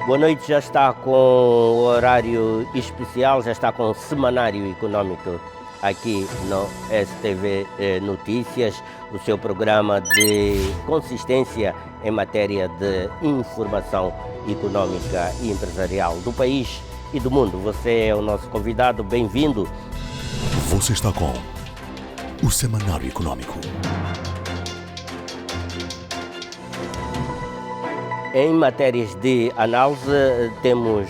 Boa noite, já está com o horário especial, já está com o Semanário Econômico aqui no STV Notícias, o seu programa de consistência em matéria de informação econômica e empresarial do país e do mundo. Você é o nosso convidado, bem-vindo. Você está com o Semanário Econômico. Em matérias de análise, temos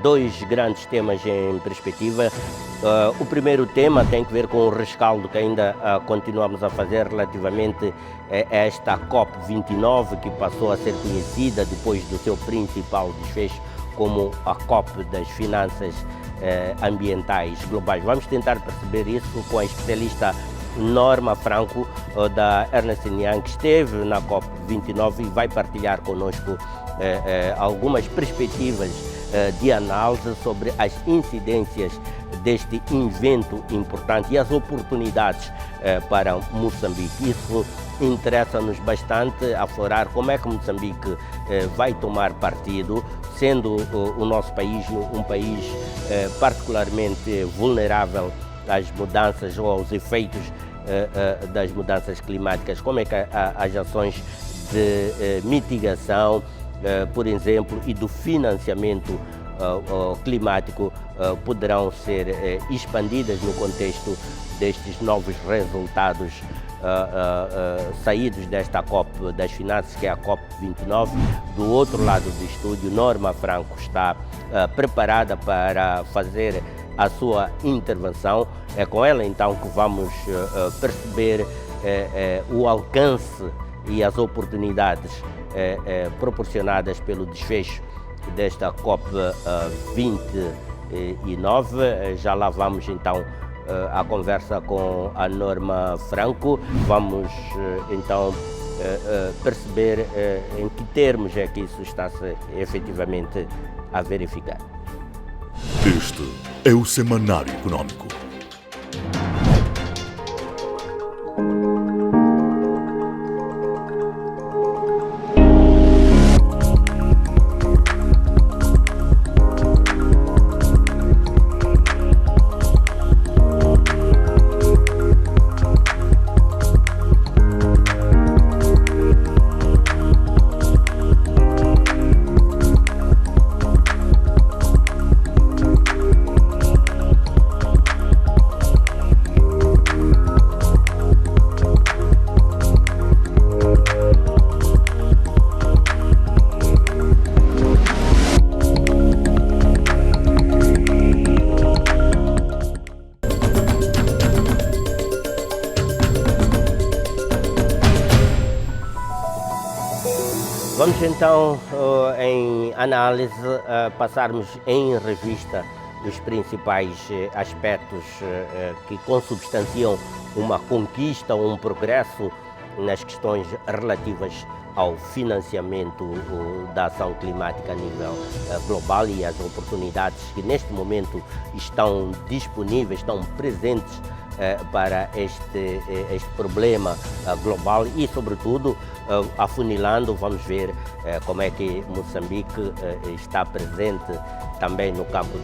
dois grandes temas em perspectiva. O primeiro tema tem que ver com o rescaldo que ainda continuamos a fazer relativamente a esta COP29, que passou a ser conhecida depois do seu principal desfecho como a COP das finanças ambientais globais. Vamos tentar perceber isso com a especialista Norma Franco, da Ernst & Young, que esteve na COP29 e vai partilhar conosco algumas perspectivas de análise sobre as incidências deste evento importante e as oportunidades para Moçambique. Isso interessa-nos bastante aflorar como é que Moçambique vai tomar partido, sendo o nosso país um país particularmente vulnerável às mudanças ou aos efeitos das mudanças climáticas. Como é que as ações de mitigação, por exemplo, e do financiamento climático poderão ser expandidas no contexto destes novos resultados saídos desta COP das finanças, que é a COP29. Do outro lado do estúdio, Norma Franco está preparada para fazer a sua intervenção. É com ela então que vamos perceber o alcance e as oportunidades proporcionadas pelo desfecho desta COP29. Já lá vamos então à conversa com a Norma Franco. Vamos então perceber em que termos é que isso está-se efetivamente a verificar. Este é o Semanário Econômico. Vamos então, em análise, passarmos em revista os principais aspectos que consubstanciam uma conquista ou um progresso nas questões relativas ao financiamento da ação climática a nível global e as oportunidades que neste momento estão disponíveis, estão presentes para este problema global e, sobretudo, afunilando, vamos ver como é que Moçambique está presente também no campo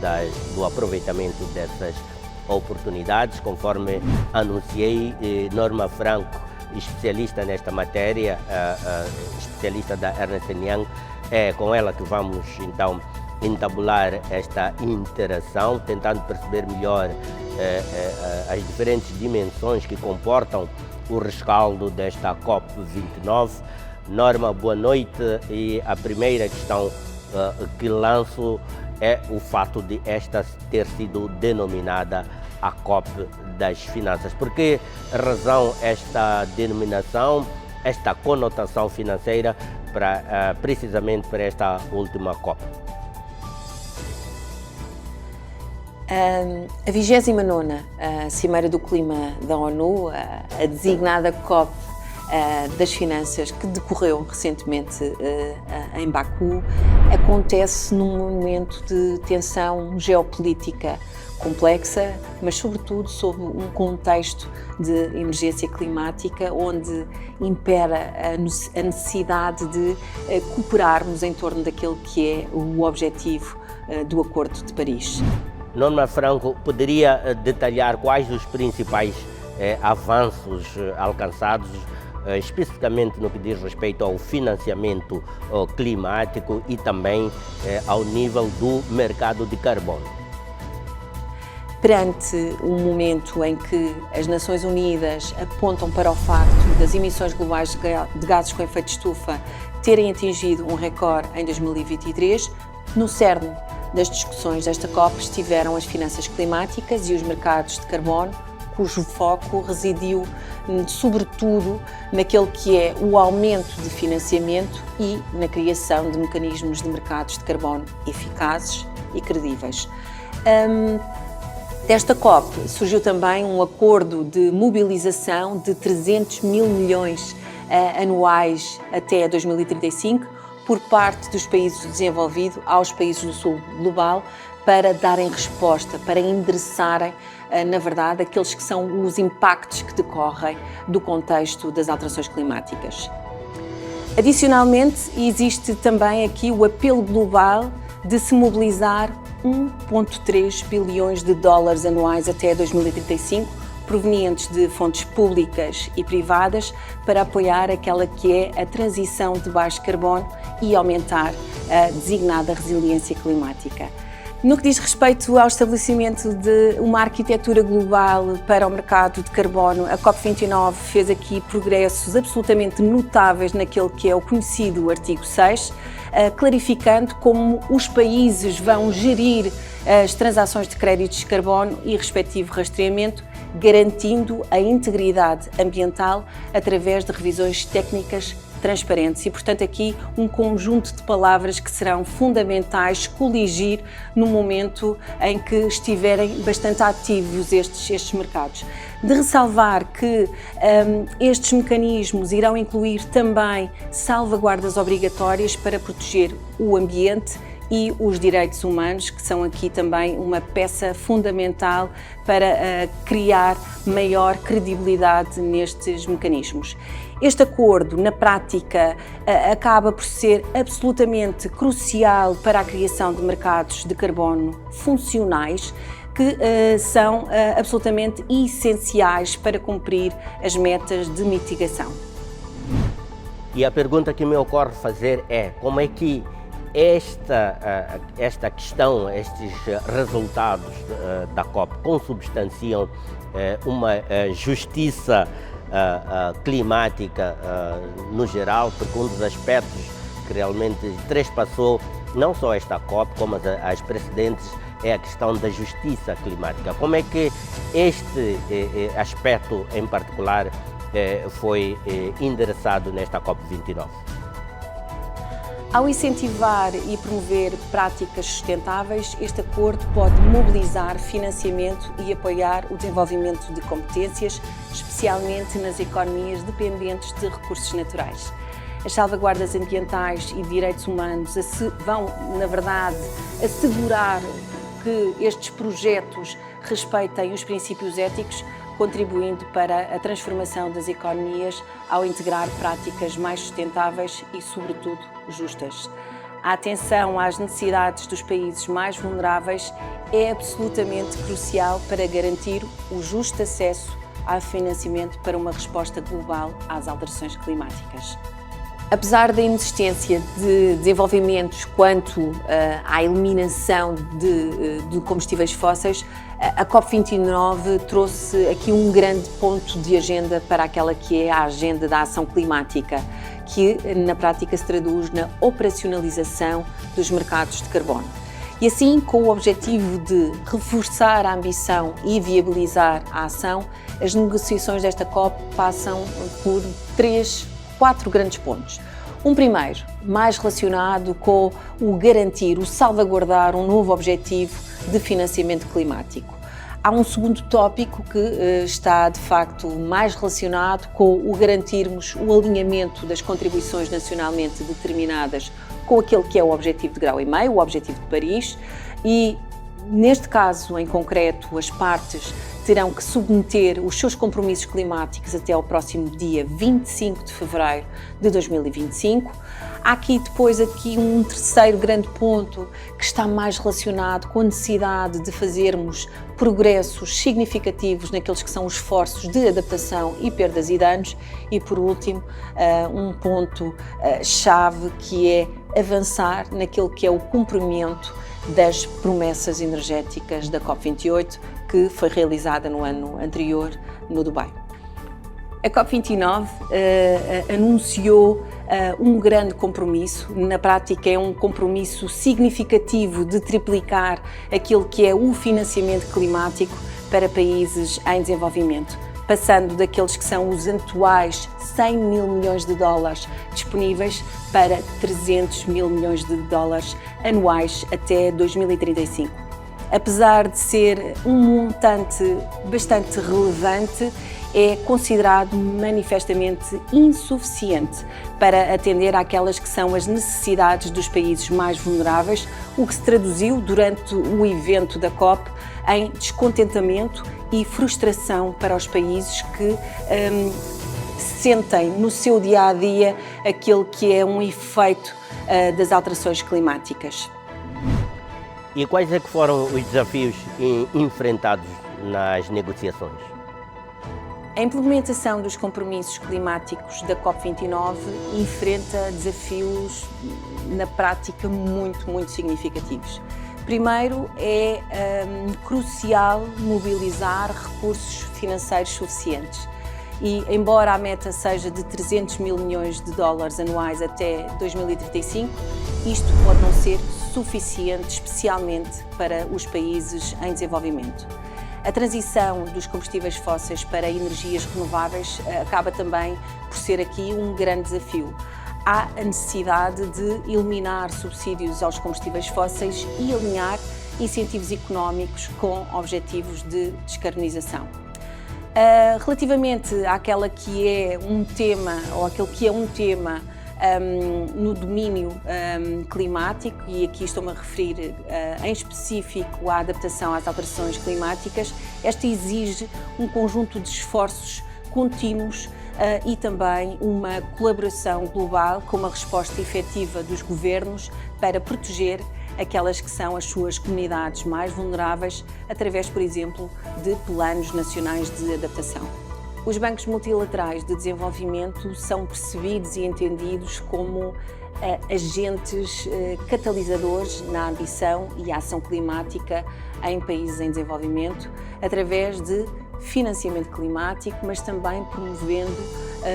do aproveitamento dessas oportunidades. Conforme anunciei, Norma Franco, especialista nesta matéria, especialista da Ernst & Young, é com ela que vamos então entabular esta interação, tentando perceber melhor as diferentes dimensões que comportam o rescaldo desta COP29. Norma, boa noite. E a primeira questão que lanço é o fato de esta ter sido denominada a COP das finanças. Por que razão esta denominação, esta conotação financeira precisamente para esta última COP? A 29ª Cimeira do Clima da ONU, a designada COP das Finanças, que decorreu recentemente em Baku, acontece num momento de tensão geopolítica complexa, mas sobretudo sob um contexto de emergência climática, onde impera a necessidade de cooperarmos em torno daquele que é o objetivo do Acordo de Paris. Norma Franco, poderia detalhar quais os principais avanços alcançados, especificamente no que diz respeito ao financiamento climático e também ao nível do mercado de carbono? Perante um momento em que as Nações Unidas apontam para o facto das emissões globais de gases com efeito de estufa terem atingido um recorde em 2023, no cerne das discussões desta COP estiveram as finanças climáticas e os mercados de carbono, cujo foco residiu sobretudo naquele que é o aumento de financiamento e na criação de mecanismos de mercados de carbono eficazes e credíveis. Desta COP surgiu também um acordo de mobilização de 300 mil milhões anuais até 2035 por parte dos países do desenvolvido aos países do sul global para darem resposta, para endereçarem, na verdade, aqueles que são os impactos que decorrem do contexto das alterações climáticas. Adicionalmente, existe também aqui o apelo global de se mobilizar 1,3 bilhões de dólares anuais até 2035, provenientes de fontes públicas e privadas, para apoiar aquela que é a transição de baixo carbono e aumentar a designada resiliência climática. No que diz respeito ao estabelecimento de uma arquitetura global para o mercado de carbono, a COP29 fez aqui progressos absolutamente notáveis naquele que é o conhecido artigo 6, clarificando como os países vão gerir as transações de créditos de carbono e respectivo rastreamento, garantindo a integridade ambiental através de revisões técnicas transparentes e, portanto, aqui um conjunto de palavras que serão fundamentais coligir no momento em que estiverem bastante ativos estes mercados. De ressalvar que estes mecanismos irão incluir também salvaguardas obrigatórias para proteger o ambiente e os direitos humanos, que são aqui também uma peça fundamental para criar maior credibilidade nestes mecanismos. Este acordo, na prática, acaba por ser absolutamente crucial para a criação de mercados de carbono funcionais, que são absolutamente essenciais para cumprir as metas de mitigação. E a pergunta que me ocorre fazer é: como é que esta questão, estes resultados da COP consubstanciam uma justiça climática no geral, porque um dos aspectos que realmente trespassou não só esta COP, como as precedentes, é a questão da justiça climática. Como é que este aspecto em particular foi endereçado nesta COP29? Ao incentivar e promover práticas sustentáveis, este acordo pode mobilizar financiamento e apoiar o desenvolvimento de competências, especialmente nas economias dependentes de recursos naturais. As salvaguardas ambientais e direitos humanos vão, na verdade, assegurar que estes projetos respeitem os princípios éticos, contribuindo para a transformação das economias ao integrar práticas mais sustentáveis e, sobretudo, justas. A atenção às necessidades dos países mais vulneráveis é absolutamente crucial para garantir o justo acesso ao financiamento para uma resposta global às alterações climáticas. Apesar da inexistência de desenvolvimentos quanto à eliminação de combustíveis fósseis, a COP29 trouxe aqui um grande ponto de agenda para aquela que é a agenda da ação climática, que na prática se traduz na operacionalização dos mercados de carbono. E assim, com o objetivo de reforçar a ambição e viabilizar a ação, as negociações desta COP passam por 4 grandes pontos. Um primeiro, mais relacionado com o garantir, o salvaguardar um novo objetivo de financiamento climático. Há um segundo tópico que está, de facto, mais relacionado com o garantirmos o alinhamento das contribuições nacionalmente determinadas com aquele que é o objetivo de 1,5 graus, o objetivo de Paris, e Neste caso, em concreto, as partes terão que submeter os seus compromissos climáticos até ao próximo dia 25 de fevereiro de 2025. Há aqui depois um terceiro grande ponto que está mais relacionado com a necessidade de fazermos progressos significativos naqueles que são os esforços de adaptação e perdas e danos. E por último, um ponto chave que é avançar naquilo que é o cumprimento das promessas energéticas da COP28, que foi realizada no ano anterior no Dubai. A COP29 anunciou um grande compromisso. Na prática é um compromisso significativo de triplicar aquilo que é o financiamento climático para países em desenvolvimento, passando daqueles que são os atuais 100 mil milhões de dólares disponíveis para 300 mil milhões de dólares anuais até 2035. Apesar de ser um montante bastante relevante, é considerado manifestamente insuficiente para atender àquelas que são as necessidades dos países mais vulneráveis, o que se traduziu durante o evento da COP em descontentamento e frustração para os países que sentem no seu dia-a-dia aquele que é um efeito das alterações climáticas. E quais é que foram os desafios enfrentados nas negociações? A implementação dos compromissos climáticos da COP29 enfrenta desafios, na prática, muito significativos. Primeiro, é crucial mobilizar recursos financeiros suficientes. E, embora a meta seja de 300 mil milhões de dólares anuais até 2035, isto pode não ser suficiente, especialmente para os países em desenvolvimento. A transição dos combustíveis fósseis para energias renováveis acaba também por ser aqui um grande desafio. Há a necessidade de eliminar subsídios aos combustíveis fósseis e alinhar incentivos económicos com objetivos de descarbonização. Relativamente àquela que é um tema, ou aquele que é um tema no domínio climático, e aqui estou-me a referir em específico à adaptação às alterações climáticas, esta exige um conjunto de esforços contínuos e também uma colaboração global com uma resposta efetiva dos governos para proteger aquelas que são as suas comunidades mais vulneráveis, através, por exemplo, de planos nacionais de adaptação. Os bancos multilaterais de desenvolvimento são percebidos e entendidos como agentes catalisadores na ambição e ação climática em países em desenvolvimento, através de financiamento climático, mas também promovendo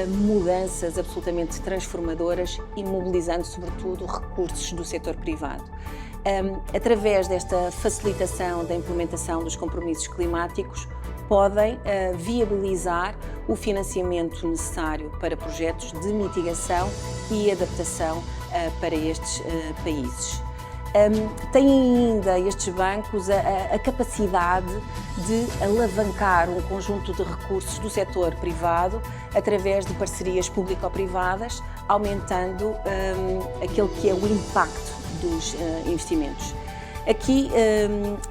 mudanças absolutamente transformadoras e mobilizando, sobretudo, recursos do setor privado. Através desta facilitação da implementação dos compromissos climáticos, podem viabilizar o financiamento necessário para projetos de mitigação e adaptação para estes países. Têm ainda estes bancos a capacidade de alavancar um conjunto de recursos do setor privado através de parcerias público-privadas, aumentando aquele que é o impacto dos investimentos. Aqui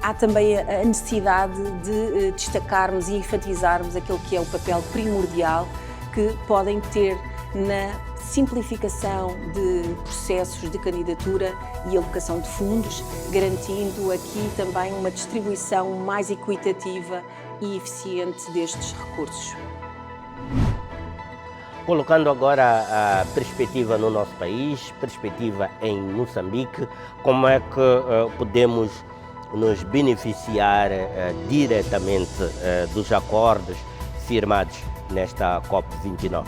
há também a necessidade de destacarmos e enfatizarmos aquele que é o papel primordial que podem ter na simplificação de processos de candidatura e alocação de fundos, garantindo aqui também uma distribuição mais equitativa e eficiente destes recursos. Colocando agora a perspectiva no nosso país, perspectiva em Moçambique, como é que podemos nos beneficiar diretamente dos acordos firmados nesta COP29?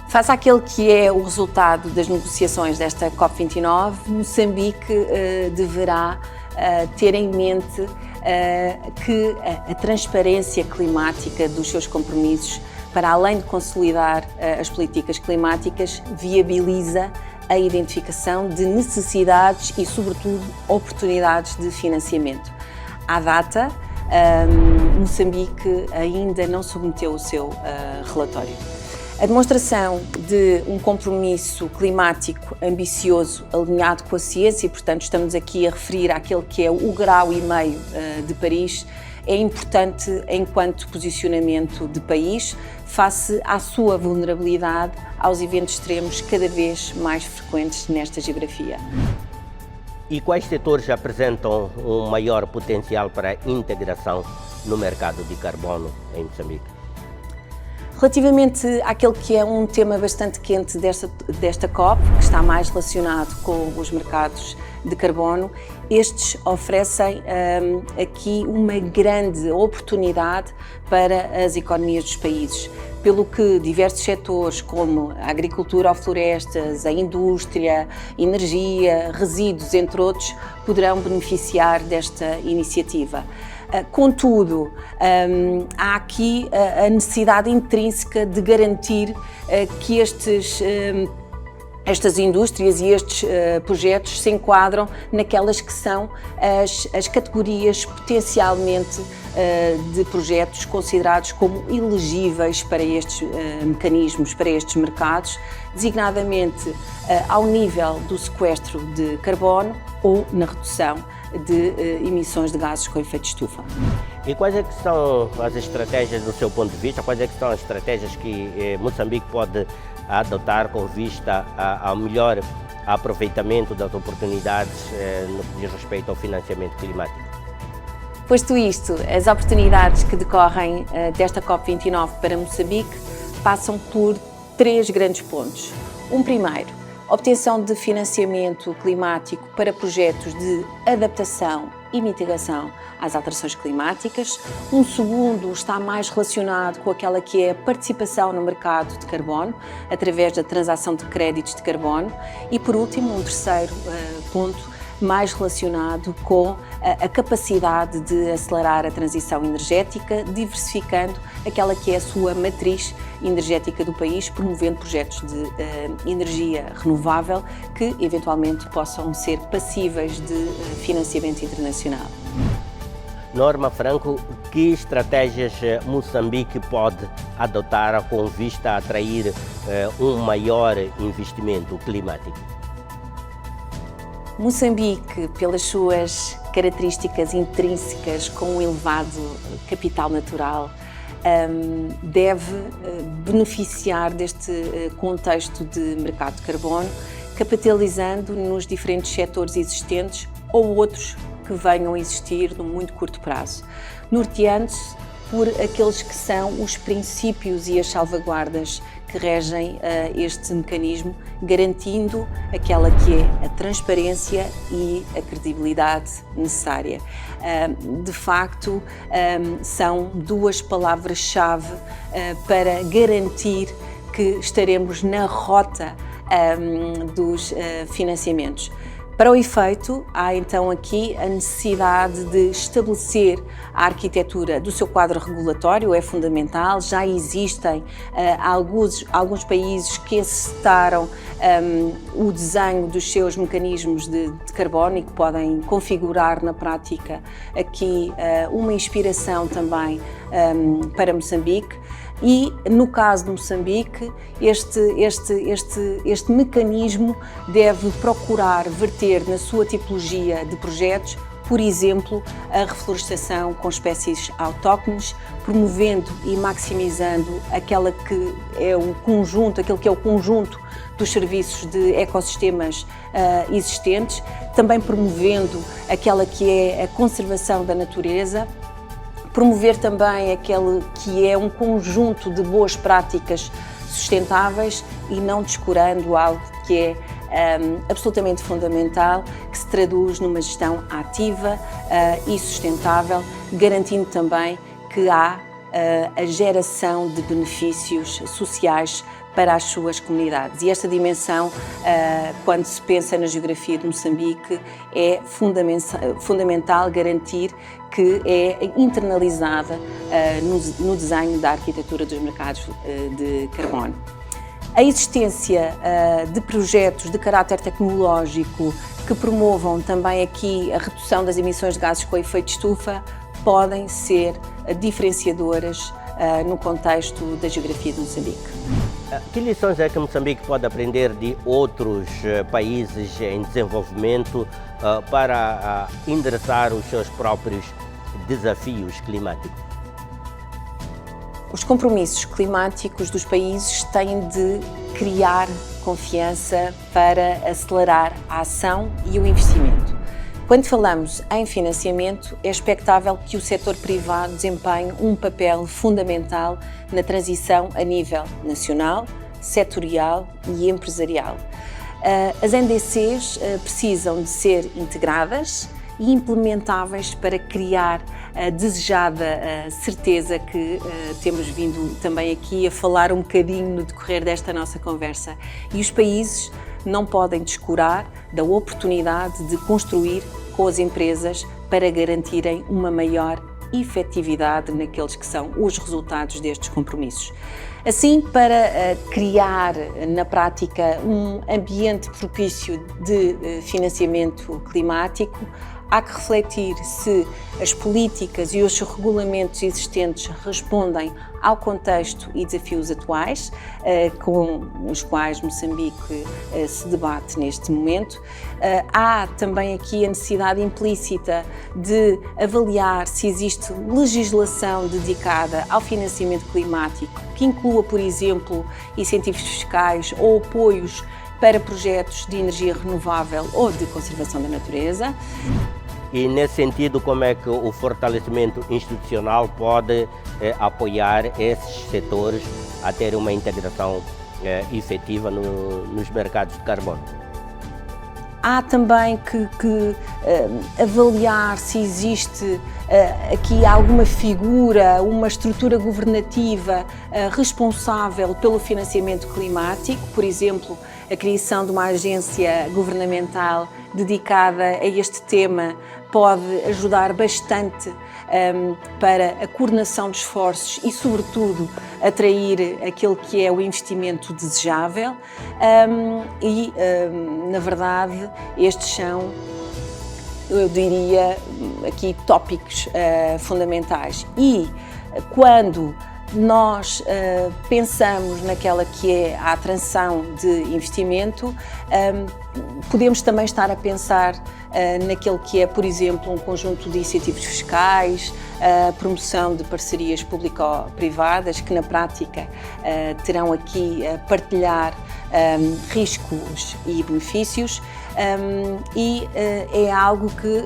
Face àquele que é o resultado das negociações desta COP29, Moçambique deverá ter em mente que a transparência climática dos seus compromissos, para além de consolidar as políticas climáticas, viabiliza a identificação de necessidades e, sobretudo, oportunidades de financiamento. À data, Moçambique ainda não submeteu o seu relatório. A demonstração de um compromisso climático ambicioso, alinhado com a ciência, e portanto estamos aqui a referir àquele que é o 1,5 grau de Paris, é importante enquanto posicionamento de país face à sua vulnerabilidade aos eventos extremos cada vez mais frequentes nesta geografia. E quais setores apresentam um maior potencial para a integração no mercado de carbono em Moçambique? Relativamente àquele que é um tema bastante quente desta COP, que está mais relacionado com os mercados de carbono, estes oferecem aqui uma grande oportunidade para as economias dos países, pelo que diversos setores como a agricultura ou florestas, a indústria, energia, resíduos, entre outros, poderão beneficiar desta iniciativa. Contudo, há aqui a necessidade intrínseca de garantir que estas indústrias e estes projetos se enquadram naquelas que são as categorias potencialmente de projetos considerados como elegíveis para estes mecanismos, para estes mercados, designadamente ao nível do sequestro de carbono ou na redução de emissões de gases com efeito de estufa. E quais é que são as estratégias do seu ponto de vista, quais é que são as estratégias que Moçambique pode adotar com vista ao melhor aproveitamento das oportunidades no que diz respeito ao financiamento climático? Posto isto, as oportunidades que decorrem desta COP29 para Moçambique passam por 3 grandes pontos. Um primeiro, obtenção de financiamento climático para projetos de adaptação e mitigação às alterações climáticas. Um segundo está mais relacionado com aquela que é a participação no mercado de carbono, através da transação de créditos de carbono. E, por último, um terceiro ponto, mais relacionado com a capacidade de acelerar a transição energética, diversificando aquela que é a sua matriz energética do país, promovendo projetos de energia renovável que eventualmente possam ser passíveis de financiamento internacional. Norma Franco, que estratégias Moçambique pode adotar com vista a atrair um maior investimento climático? Moçambique, pelas suas características intrínsecas com um elevado capital natural, deve beneficiar deste contexto de mercado de carbono, capitalizando nos diferentes setores existentes ou outros que venham a existir no muito curto prazo, norteando-se por aqueles que são os princípios e as salvaguardas que regem este mecanismo, garantindo aquela que é a transparência e a credibilidade necessária. De facto, são 2 palavras-chave para garantir que estaremos na rota dos financiamentos. Para o efeito, há então aqui a necessidade de estabelecer a arquitetura do seu quadro regulatório, é fundamental. Já existem alguns países que encetaram o desenho dos seus mecanismos de carbono e que podem configurar na prática aqui uma inspiração também para Moçambique. E, no caso de Moçambique, este mecanismo deve procurar verter na sua tipologia de projetos, por exemplo, a reflorestação com espécies autóctones, promovendo e maximizando aquele que é o conjunto dos serviços de ecossistemas existentes, também promovendo aquela que é a conservação da natureza, promover também aquele que é um conjunto de boas práticas sustentáveis e não descurando algo que é absolutamente fundamental, que se traduz numa gestão ativa e sustentável, garantindo também que há a geração de benefícios sociais para as suas comunidades. E esta dimensão, quando se pensa na geografia de Moçambique, é fundamental garantir que é internalizada no desenho da arquitetura dos mercados de carbono. A existência de projetos de caráter tecnológico que promovam também aqui a redução das emissões de gases com efeito de estufa podem ser diferenciadoras no contexto da geografia de Moçambique. Que lições é que Moçambique pode aprender de outros países em desenvolvimento para endereçar os seus próprios desafios climáticos? Os compromissos climáticos dos países têm de criar confiança para acelerar a ação e o investimento. Quando falamos em financiamento, é expectável que o setor privado desempenhe um papel fundamental na transição a nível nacional, setorial e empresarial. As NDCs precisam de ser integradas e implementáveis para criar a desejada certeza que temos vindo também aqui a falar um bocadinho no decorrer desta nossa conversa. E os países não podem descurar da oportunidade de construir com as empresas para garantirem uma maior efetividade naqueles que são os resultados destes compromissos. Assim, para criar na prática um ambiente propício de financiamento climático, há que refletir se as políticas e os regulamentos existentes respondem ao contexto e desafios atuais, com os quais Moçambique se debate neste momento. Há também aqui a necessidade implícita de avaliar se existe legislação dedicada ao financiamento climático, que inclua, por exemplo, incentivos fiscais ou apoios para projetos de energia renovável ou de conservação da natureza. E nesse sentido, como é que o fortalecimento institucional pode apoiar esses setores a ter uma integração efetiva nos mercados de carbono? Há também que avaliar se existe aqui alguma figura, uma estrutura governativa responsável pelo financiamento climático, por exemplo, a criação de uma agência governamental dedicada a este tema pode ajudar bastante para a coordenação de esforços e, sobretudo, atrair aquele que é o investimento desejável na verdade, estes são, eu diria, aqui tópicos fundamentais. E quando nós pensamos naquela que é a atração de investimento, podemos também estar a pensar naquele que é, por exemplo, um conjunto de incentivos fiscais, a promoção de parcerias público-privadas, que na prática terão aqui a partilhar riscos e benefícios, e é algo que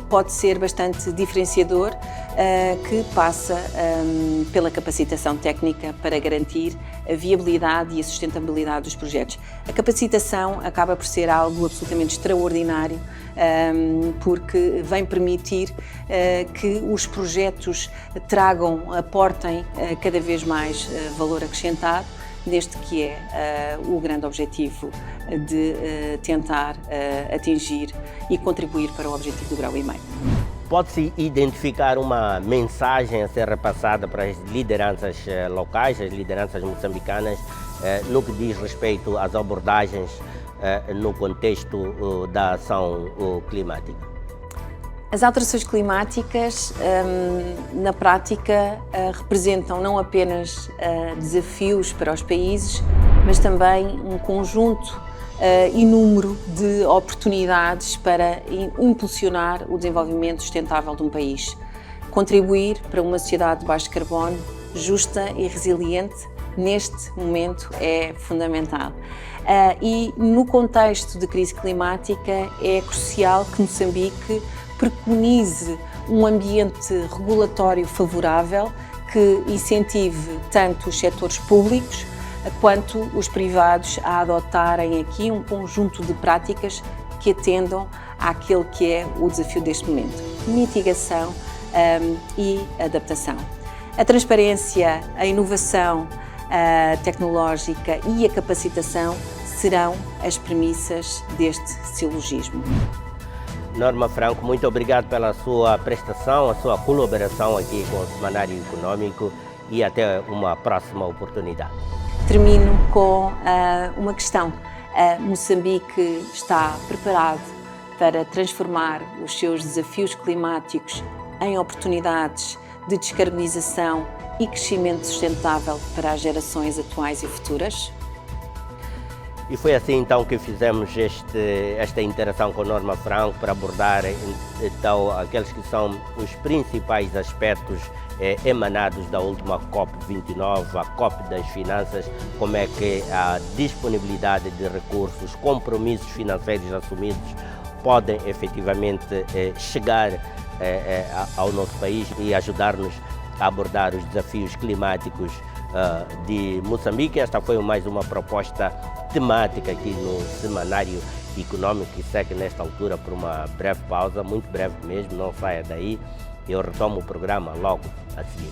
pode ser bastante diferenciador, que passa pela capacitação técnica para garantir a viabilidade e a sustentabilidade dos projetos. A capacitação acaba por ser algo absolutamente extraordinário, porque vem permitir que os projetos aportem cada vez mais valor acrescentado, neste que é o grande objetivo de tentar atingir e contribuir para o objetivo do grau e meio. Pode-se identificar uma mensagem a ser repassada para as lideranças locais, as lideranças moçambicanas, no que diz respeito às abordagens no contexto da ação climática? As alterações climáticas, na prática, representam não apenas desafios para os países, mas também um conjunto e número de oportunidades para impulsionar o desenvolvimento sustentável de um país. Contribuir para uma sociedade de baixo carbono, justa e resiliente, neste momento é fundamental. E no contexto de crise climática é crucial que Moçambique preconize um ambiente regulatório favorável que incentive tanto os setores públicos quanto os privados a adotarem aqui um conjunto de práticas que atendam àquele que é o desafio deste momento: mitigação e adaptação. A transparência, a inovação tecnológica e a capacitação serão as premissas deste silogismo. Norma Franco, muito obrigado pela sua prestação, a sua colaboração aqui com o Semanário Econômico, e até uma próxima oportunidade. Termino com uma questão. Moçambique está preparado para transformar os seus desafios climáticos em oportunidades de descarbonização e crescimento sustentável para as gerações atuais e futuras. E foi assim então que fizemos esta interação com Norma Franco para abordar então aqueles que são os principais aspectos emanados da última COP29, a COP das finanças, como é que a disponibilidade de recursos, compromissos financeiros assumidos podem efetivamente chegar ao nosso país e ajudar-nos a abordar os desafios climáticos de Moçambique. Esta foi mais uma proposta temática aqui no Semanário Econômico, que segue nesta altura por uma breve pausa, muito breve mesmo, não saia daí. Eu retomo o programa logo a seguir.